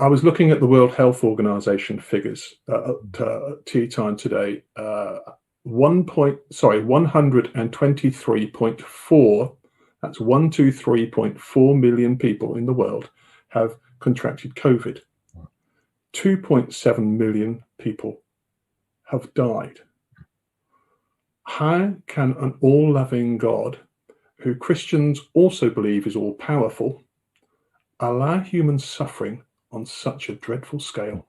I was looking at the World Health Organization figures at tea time today. 123.4, that's 123.4 million people in the world have contracted COVID. 2.7 million people have died. How can an all-loving God, who Christians also believe is all-powerful, allow human suffering on such a dreadful scale?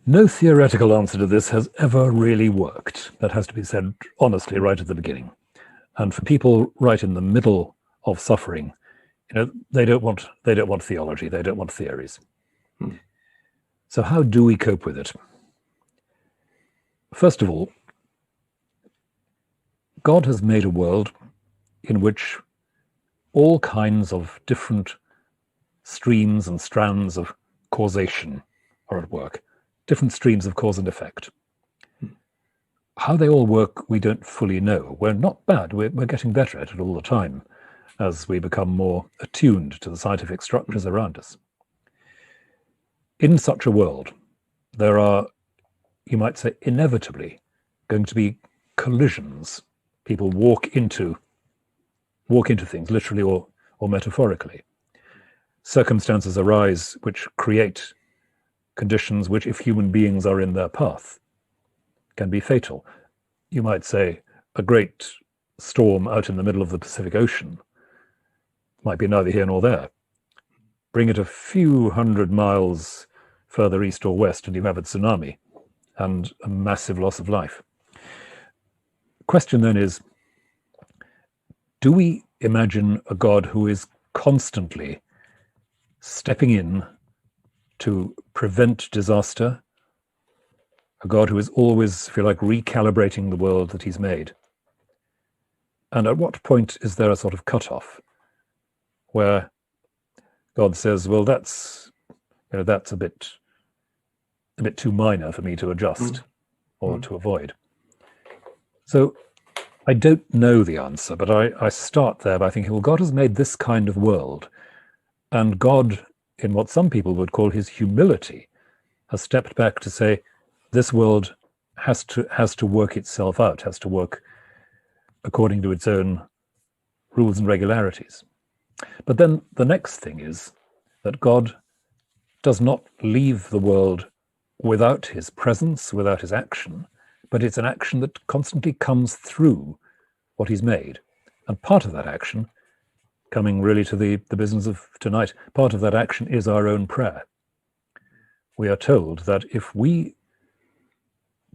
No theoretical answer to this has ever really worked. That has to be said honestly right at the beginning. And for people right in the middle of suffering, they don't want theology, they don't want theories. So how do we cope with it? First of all, God has made a world in which all kinds of different streams and strands of causation are at work, different streams of cause and effect. How they all work, we don't fully know. We're not bad, we're getting better at it all the time as we become more attuned to the scientific structures around us. In such a world, there are, you might say, inevitably going to be collisions. People walk into things, literally or metaphorically. Circumstances arise which create conditions which, if human beings are in their path, can be fatal. You might say a great storm out in the middle of the Pacific Ocean might be neither here nor there. Bring it a few hundred miles further east or west and you have a tsunami and a massive loss of life. The question then is, do we imagine a God who is constantly stepping in to prevent disaster, a God who is always, if you like, recalibrating the world that he's made? And at what point is there a sort of cutoff where God says, well, that's a bit too minor for me to adjust or to avoid? So I don't know the answer, but I start there by thinking, well, God has made this kind of world, and God, in what some people would call his humility, has stepped back to say, this world has to work itself out, has to work according to its own rules and regularities. But then the next thing is that God does not leave the world without his presence, without his action, but it's an action that constantly comes through what he's made. And part of that action, coming really to the business of tonight, part of that action is our own prayer. We are told that if we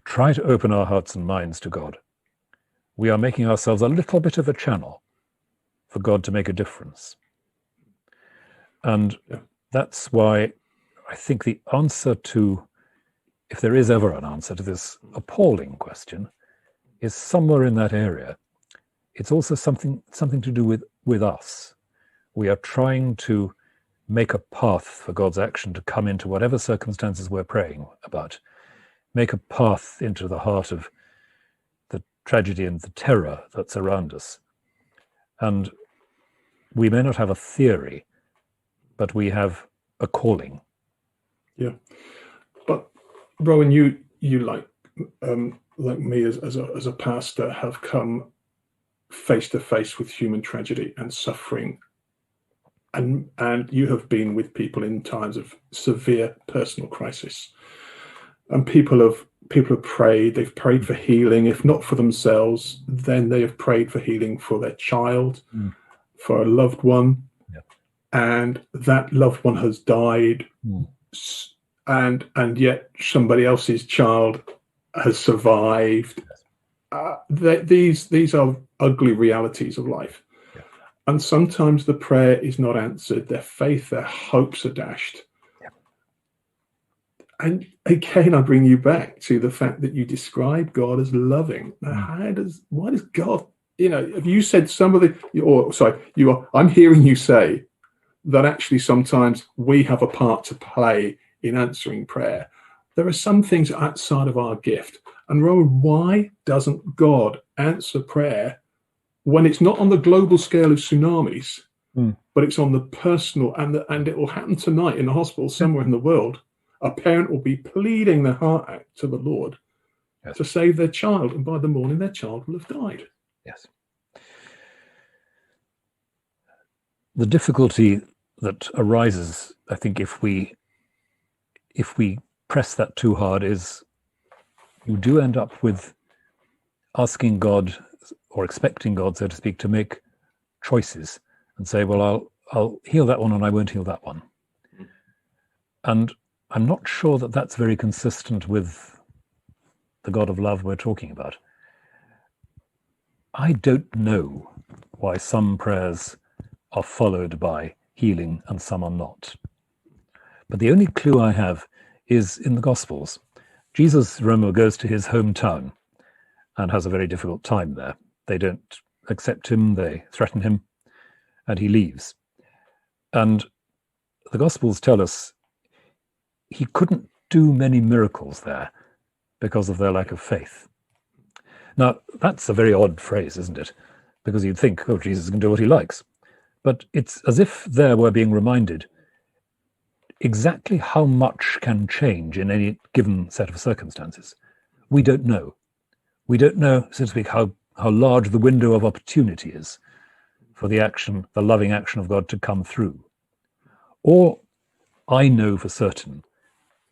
try to open our hearts and minds to God, we are making ourselves a little bit of a channel for God to make a difference. And that's why I think the answer to, if there is ever an answer to this appalling question, is somewhere in that area. It's also something to do with us. We are trying to make a path for God's action to come into whatever circumstances we're praying about, make a path into the heart of the tragedy and the terror that's around us. And we may not have a theory, but we have a calling. Yeah. But Rowan, you like me as a pastor have come face to face with human tragedy and suffering, and you have been with people in times of severe personal crisis, and people have prayed. They've prayed for healing, if not for themselves, then they have prayed for healing for their child, for a loved one, and that loved one has died, and yet somebody else's child has survived. These are ugly realities of life. And sometimes the prayer is not answered, their faith, their hopes are dashed. And again, I bring you back to the fact that you describe God as loving. Now, why does God, have you said I'm hearing you say that actually sometimes we have a part to play in answering prayer. There are some things outside of our gift. And Rowan, why doesn't God answer prayer when it's not on the global scale of tsunamis, but it's on the personal, and it will happen tonight in a hospital somewhere in the world. A parent will be pleading their heart out to the Lord to save their child, and by the morning their child will have died. Yes. The difficulty that arises, I think, if we press that too hard, is you do end up with asking God, or expecting God, so to speak, to make choices and say, well, I'll heal that one and I won't heal that one. And I'm not sure that that's very consistent with the God of love we're talking about. I don't know why some prayers are followed by healing and some are not. But the only clue I have is in the Gospels. Jesus, remember, goes to his hometown and has a very difficult time there. They don't accept him, they threaten him, and he leaves. And the Gospels tell us he couldn't do many miracles there because of their lack of faith. Now, that's a very odd phrase, isn't it? Because you'd think, oh, Jesus can do what he likes. But it's as if there we're being reminded exactly how much can change in any given set of circumstances. We don't know. We don't know, so to speak, how large the window of opportunity is for the action, the loving action of God to come through. All I know for certain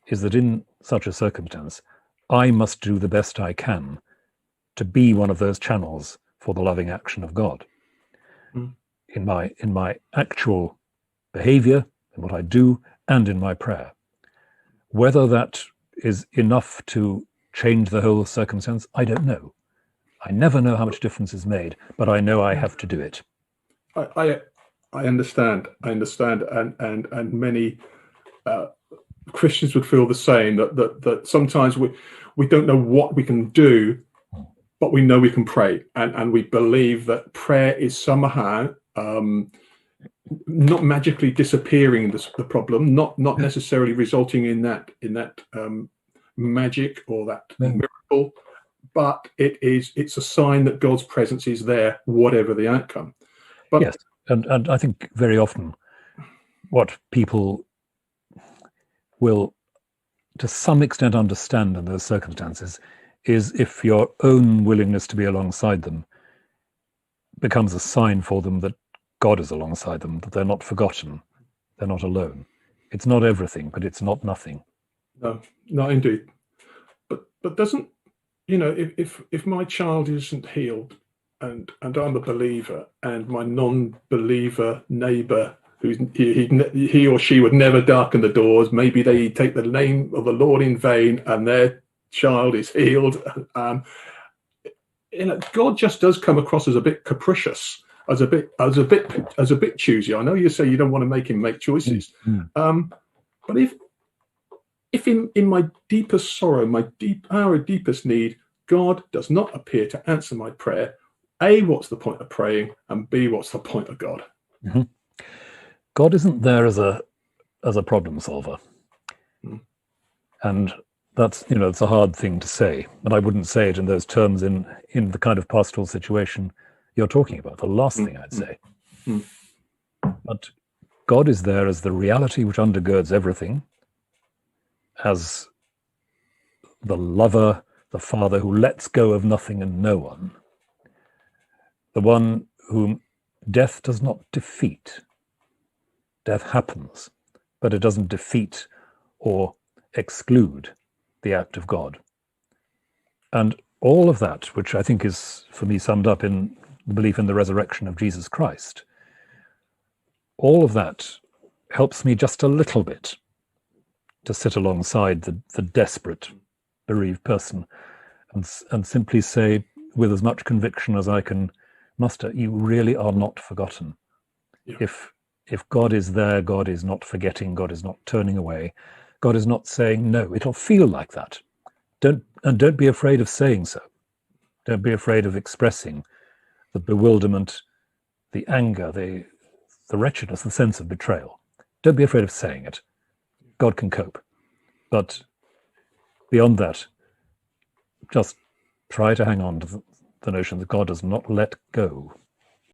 is that in such a circumstance, I must do the best I can to be one of those channels for the loving action of God. In my actual behavior, in what I do, and in my prayer. Whether that is enough to change the whole circumstance, I don't know. I never know how much difference is made, but I know I have to do it. I understand. And many Christians would feel the same, that sometimes we don't know what we can do, but we know we can pray, and we believe that prayer is somehow not magically disappearing the problem, not necessarily resulting in that magic or that miracle, but it's a sign that God's presence is there, whatever the outcome. But yes, and I think very often what people will to some extent understand in those circumstances is if your own willingness to be alongside them becomes a sign for them that God is alongside them, that they're not forgotten, they're not alone. It's not everything, but it's not nothing. No, indeed. But doesn't, if my child isn't healed and I'm a believer, and my non-believer neighbor, he or she would never darken the doors, maybe they take the name of the Lord in vain and their child is healed, God just does come across as a bit capricious, as a bit choosy. I know you say you don't want to make him make choices, but if in my deepest sorrow, our deepest need, God does not appear to answer my prayer, A, what's the point of praying, and B, what's the point of God? Mm-hmm. God isn't there as a problem solver, and that's it's a hard thing to say, and I wouldn't say it in those terms in the kind of pastoral situation you're talking about. The last thing I'd say, but God is there as the reality which undergirds everything, as the lover, the father who lets go of nothing and no one, the one whom death does not defeat. Death happens, but it doesn't defeat or exclude the act of God. And all of that, which I think is, for me, summed up in the belief in the resurrection of Jesus Christ, all of that helps me just a little bit to sit alongside the desperate, bereaved person and simply say, with as much conviction as I can muster, you really are not forgotten. Yeah. If God is there, God is not forgetting, God is not turning away, God is not saying no. It'll feel like that. Don't be afraid of saying so. Don't be afraid of expressing the bewilderment, the anger, the wretchedness, the sense of betrayal. Don't be afraid of saying it. God can cope. But beyond that, just try to hang on to the notion that God does not let go